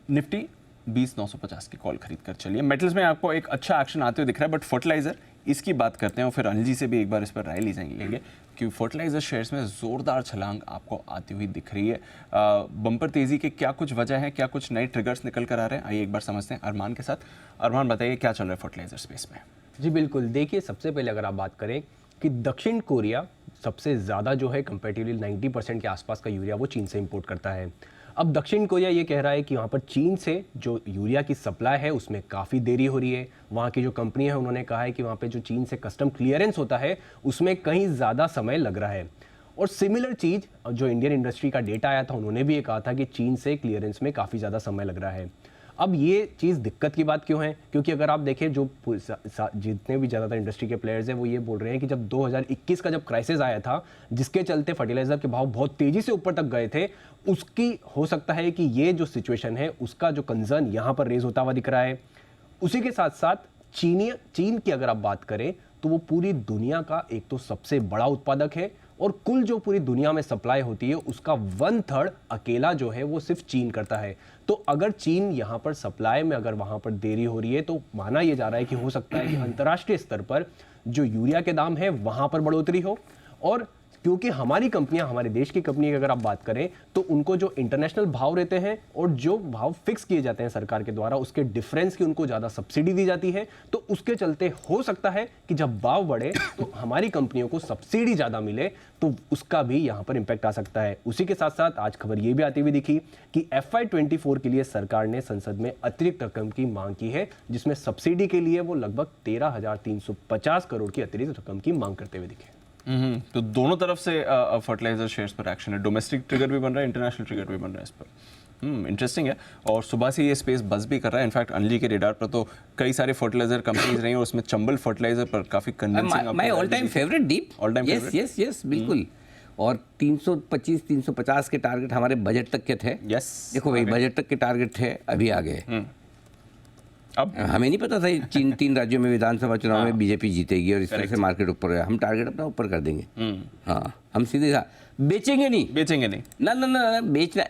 Nifty 20,950 की call खरीद कर चलिए। मेटल्स में आपको एक अच्छा एक्शन आते हुए दिख रहा है, बट फर्टिलाइजर इसकी बात करते हैं और फिर अनिल जी से भी एक बार इस पर राय लेंगे कि फर्टिलाइजर शेयर्स में जोरदार छलांग आपको आती हुई दिख रही है। बम्पर तेजी के क्या कुछ वजह है, क्या कुछ नए ट्रिगर्स निकल कर आ रहे हैं, आइए एक बार समझते हैं अरमान के साथ। अरमान बताइए क्या चल रहा है फर्टिलाइजर स्पेस में। जी बिल्कुल, देखिए सबसे पहले अगर आप बात करें कि दक्षिण कोरिया सबसे ज़्यादा जो है कंपेरेटिवली 90% के आसपास का यूरिया वो चीन से इंपोर्ट करता है। अब दक्षिण कोरिया ये कह रहा है कि वहाँ पर चीन से जो यूरिया की सप्लाई है उसमें काफ़ी देरी हो रही है। वहाँ की जो कंपनी है उन्होंने कहा है कि वहाँ पे जो चीन से कस्टम क्लियरेंस होता है उसमें कहीं ज़्यादा समय लग रहा है। और सिमिलर चीज़ जो इंडियन इंडस्ट्री का डेटा आया था उन्होंने भी ये कहा था कि चीन से क्लियरेंस में काफ़ी ज़्यादा समय लग रहा है। अब ये चीज़ दिक्कत की बात क्यों है? क्योंकि अगर आप देखें जो जितने भी ज़्यादातर इंडस्ट्री के प्लेयर्स हैं वो ये बोल रहे हैं कि जब 2021 का जब क्राइसिस आया था जिसके चलते फर्टिलाइज़र के भाव बहुत तेज़ी से ऊपर तक गए थे, उसकी हो सकता है कि ये जो सिचुएशन है उसका जो कंसर्न यहाँ पर रेज होता हुआ दिख रहा है। उसी के साथ साथ चीन की अगर आप बात करें तो वो पूरी दुनिया का एक तो सबसे बड़ा उत्पादक है और कुल जो पूरी दुनिया में सप्लाई होती है उसका 1/3 अकेला जो है वो सिर्फ चीन करता है। तो अगर चीन यहाँ पर सप्लाई में अगर वहाँ पर देरी हो रही है तो माना यह जा रहा है कि हो सकता है कि अंतर्राष्ट्रीय स्तर पर जो यूरिया के दाम है वहाँ पर बढ़ोतरी हो। और क्योंकि हमारी कंपनियां, हमारे देश की कंपनी की अगर आप बात करें तो उनको जो इंटरनेशनल भाव रहते हैं और जो भाव फिक्स किए जाते हैं सरकार के द्वारा उसके डिफरेंस की उनको ज़्यादा सब्सिडी दी जाती है। तो उसके चलते हो सकता है कि जब भाव बढ़े तो हमारी कंपनियों को सब्सिडी ज़्यादा मिले, तो उसका भी यहाँ पर इंपैक्ट आ सकता है। उसी के साथ साथ आज खबर ये भी आती हुई दिखी कि FY24 के लिए सरकार ने संसद में अतिरिक्त रकम की मांग की है, जिसमें सब्सिडी के लिए वो लगभग 13,350 करोड़ की अतिरिक्त रकम की मांग करते हुए दिखे। तो दोनों तरफ से फर्टिलाइजर शेयर्स पर एक्शन है, डोमेस्टिक ट्रिगर भी बन रहा है, इंटरनेशनल ट्रिगर भी बन रहा है इस पर। इंटरेस्टिंग है और सुबह से ये स्पेस बस भी कर रहा है। इनफैक्ट अनिल जी के रेडार पर तो कई सारे फर्टिलाइजर कंपनीज रही हैं और उसमें चंबल फर्टिलाइजर पर काफी convincing my all time favourite deep, all time favourite, yes बिल्कुल। और 325-350 के टारगेट हमारे बजट तक के थे। यस देखो भाई, बजट तक के टारगेट थे, अभी आ गए। अब हमें नहीं पता था तीन राज्यों में विधानसभा चुनाव में बीजेपी जीतेगी और इस तरह से मार्केट ऊपर है। हम टारगेट अपना ऊपर कर देंगे। हाँ, हम सीधे बेचेंगे नहीं ना बेचना।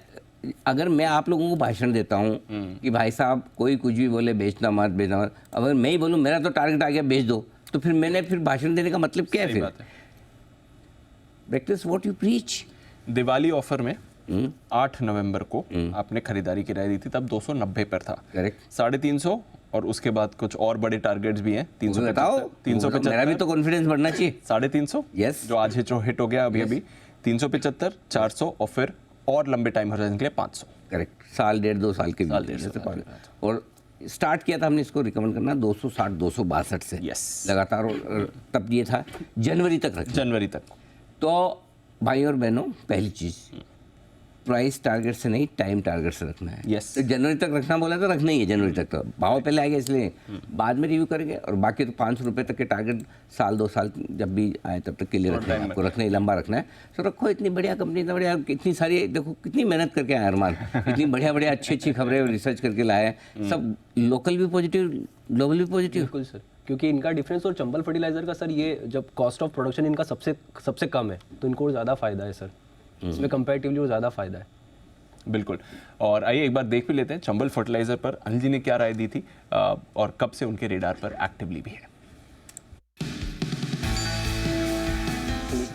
अगर मैं आप लोगों को भाषण देता हूँ कि भाई साहब कोई कुछ भी बोले बेचना मत, अगर मैं ही बोलूँ मेरा तो टारगेट आ गया बेच दो, तो फिर भाषण देने का मतलब क्या है? फिर practice what you preach. Diwali offer में 8 नवंबर को आपने खरीदारी की राय दी थी, तब 290 पर था। करेक्ट। 350 और उसके बाद कुछ और बड़े टारगेट्स भी हैं। 375, मेरा भी तो कॉन्फिडेंस बढ़ना चाहिए। 350 यस, जो आज हिट हो गया अभी 375, 400 और फिर और लंबे टाइम होराइजन के लिए 500। करेक्ट, साल 1.5-2 साल के बीच। और स्टार्ट किया था हमने इसको रिकमेंड करना 260-262 से। यस, लगातार। और तब ये था जनवरी तक। तो भाई और बहनों, पहली चीज़ प्राइस टारगेट से नहीं, टाइम टारगेट से रखना है। Yes. तो जनवरी तक रखना बोला तो रखना ही है। जनवरी तक तो भाव पहले आएगा, इसलिए बाद में रिव्यू करेंगे। और बाकी तो 500 रुपये तक के टारगेट साल 2 साल जब भी आए तब तक के लिए रखना है, आपको रखना ही, लंबा रखना है। तो रखो, इतनी बढ़िया कंपनी, इतना बढ़िया, इतनी सारी, देखो कितनी मेहनत करके आए अरमान, इतनी बढ़िया अच्छी खबरें रिसर्च करके लाए। सब लोकल भी पॉजिटिव, ग्लोबल भी पॉजिटिव। बिल्कुल सर, क्योंकि इनका डिफरेंस और चंबल फर्टिलाइजर का सर, ये जब कॉस्ट ऑफ प्रोडक्शन इनका सबसे कम है तो इनको ज़्यादा फायदा है सर, इसमें कंपैरेटिवली वो ज़्यादा फायदा है। बिल्कुल। और आइए एक बार देख भी लेते हैं चंबल फर्टिलाइजर पर अनिल जी ने क्या राय दी थी और कब से उनके रेडार पर एक्टिवली भी है।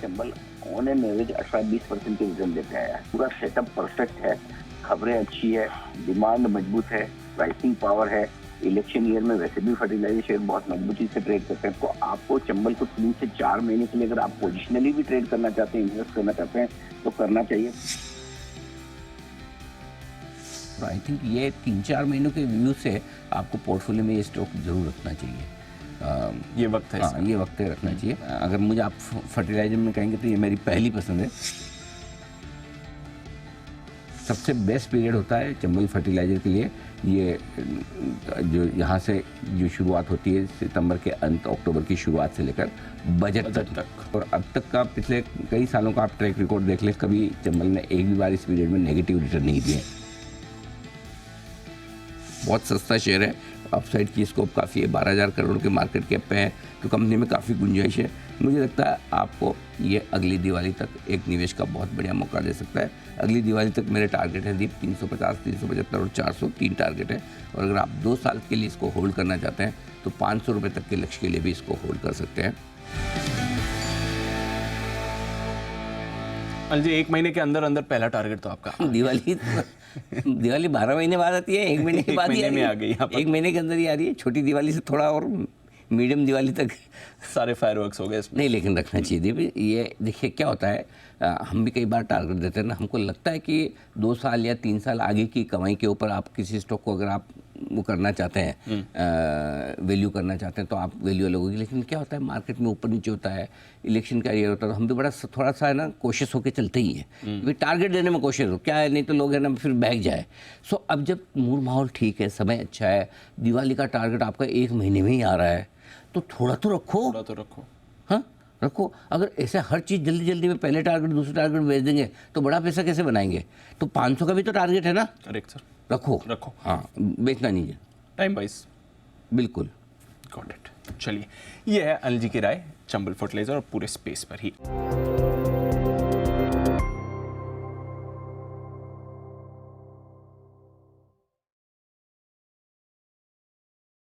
चंबल ऑन एन एवरेज 18-20% के रिटर्न देते आया है। पूरा सेटअप परफेक्ट है, खबरें अच्छी है, डिमांड मजबूत है, प्राइसिंग पावर है। इलेक्शन ईयर में वैसे भी फर्टिलाइजर शेयर बहुत मजबूती से ट्रेड करते हैं। तो आपको चंबल को 3 से 4 महीने के लिए अगर आप पोजिशनली भी ट्रेड करना चाहते हैं, इन्वेस्ट करना चाहते हैं तो करना चाहिए। आई थिंक ये 3-4 महीनों के व्यू से आपको पोर्टफोलियो में ये स्टॉक जरूर रखना चाहिए। ये वक्त है। हाँ, ये वक्त है, रखना चाहिए। अगर मुझे आप फर्टिलाइजर में कहेंगे तो ये मेरी पहली पसंद है। सबसे बेस्ट पीरियड होता है चंबल फर्टिलाइजर के लिए ये, जो यहाँ से जो शुरुआत होती है सितंबर के अंत, अक्टूबर की शुरुआत से लेकर बजट तक। और अब तक का पिछले कई सालों का आप ट्रैक रिकॉर्ड देख लें, कभी चंबल ने एक भी बार इस पीरियड में नेगेटिव रिटर्न नहीं दिए। बहुत सस्ता शेयर है, अपसाइड की स्कोप काफ़ी है, 12,000 करोड़ के मार्केट कैप पे है, तो कंपनी में काफ़ी गुंजाइश है। मुझे लगता है आपको ये अगली दिवाली तक एक निवेश का बहुत बढ़िया मौका दे सकता है। अगली दिवाली तक मेरे टारगेट हैं दीप 350, 375 और 400, 3 टारगेट है। और अगर आप 2 साल के लिए इसको होल्ड करना चाहते हैं तो 500 रुपये तक के लक्ष्य के लिए भी इसको होल्ड कर सकते हैं। अनिल जी, 1 महीने के अंदर अंदर पहला टारगेट तो आपका दिवाली 12 महीने बाद आती है, 1 महीने के बाद ही महीने में आ गई यहाँ पर। 1 महीने के अंदर ही आ रही है। छोटी दिवाली से थोड़ा और मीडियम दिवाली तक सारे फायरवर्क्स हो गए इसमें। नहीं, लेकिन रखना चाहिए दीप। ये देखिए क्या होता है, हम भी कई बार टारगेट देते हैं ना, हमको लगता है कि 2 साल या 3 साल आगे की कमाई के ऊपर आप किसी स्टॉक को अगर आप वो करना चाहते हैं, वैल्यू करना चाहते हैं तो आप वैल्यू अलग होगी। लेकिन क्या होता है, मार्केट में ऊपर नीचे होता है, इलेक्शन का ईयर होता है, तो हम भी बड़ा थोड़ा सा है ना कोशिश होकर चलते ही है। भाई टारगेट देने में कोशिश हो, क्या है, नहीं तो लोग है ना फिर बहक जाए। सो अब जब मूड माहौल ठीक है, समय अच्छा है, दिवाली का टारगेट आपका 1 महीने में ही आ रहा है, तो थोड़ा तो रखो। थोड़ा तो रखो। हाँ, रखो। अगर ऐसे हर चीज़ जल्दी जल्दी में पहले टारगेट दूसरे टारगेट बेच देंगे तो बड़ा पैसा कैसे बनाएंगे? तो 500 का भी तो टारगेट है ना, करेक्ट सर। रखो। हाँ, बेचना नहीं है, टाइम वाइज। बिल्कुल। Got it. चलिए, ये है अनिल जी की राय चंबल फर्टिलाइजर और पूरे स्पेस पर ही।